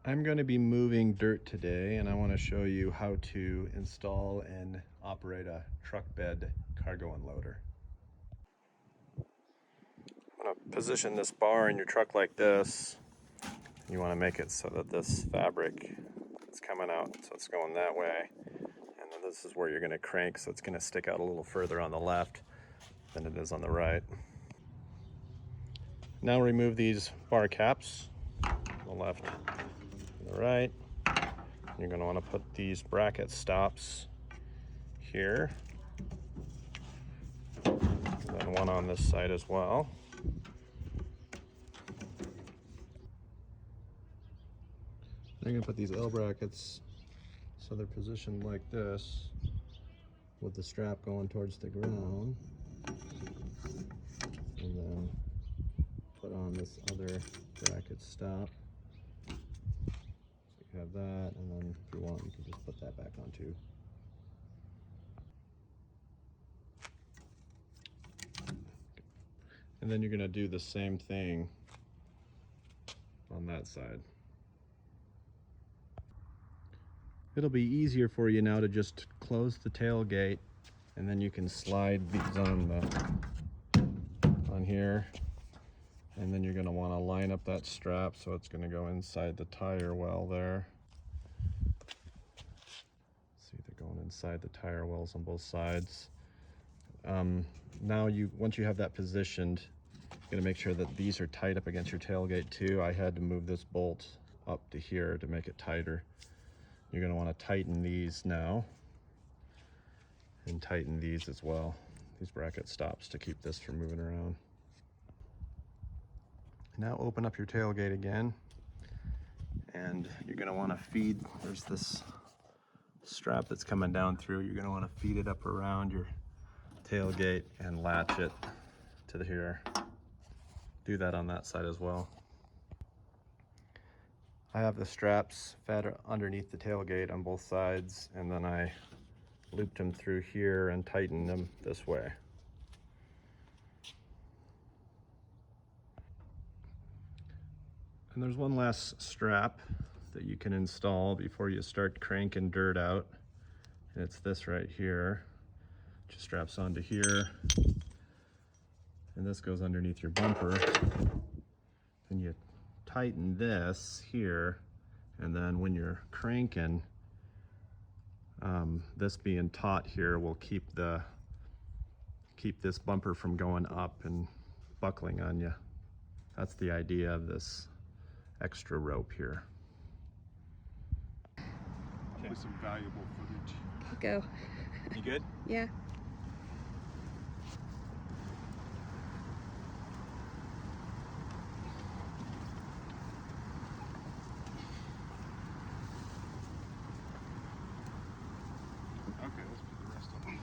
I'm going to be moving dirt today, and I want to show you how to install and operate a truck bed cargo unloader. I'm going to position this bar in your truck like this. You want to make it so that this fabric is coming out, so it's going that way. And then this is where you're going to crank, so it's going to stick out a little further on the left than it is on the right. Now remove these bar caps, the left and the right. You're going to want to put these bracket stops here, and then one on this side as well. I'm going to put these L brackets so they're positioned like this, with the strap going towards the ground, and then put on this other bracket stop. So you have that, and then if you want, you can just put that back on too. And then you're going to do the same thing on that side. It'll be easier for you now to just close the tailgate, and then you can slide these on here, and then you're going to want to line up that strap so it's going to go inside the tire well there. See, they're going inside the tire wells on both sides. Now once you have that positioned, you're going to make sure that these are tight up against your tailgate too. I had to move this bolt up to here to make it tighter. You're going to want to tighten these now, and tighten these as well, these bracket stops, to keep this from moving around. Now open up your tailgate again, and you're going to want to feed, there's this strap that's coming down through, you're going to want to feed it up around your tailgate and latch it to here. Do that on that side as well. I have the straps fed underneath the tailgate on both sides, and then I looped them through here and tightened them this way. And there's one last strap that you can install before you start cranking dirt out, and it's this right here. It just straps onto here, and this goes underneath your bumper. And you tighten this here, and then when you're cranking, this being taut here will keep this bumper from going up and buckling on you. That's the idea of this extra rope here. Okay. With some valuable footage. Go. You good? Yeah. Okay, let's put the rest on the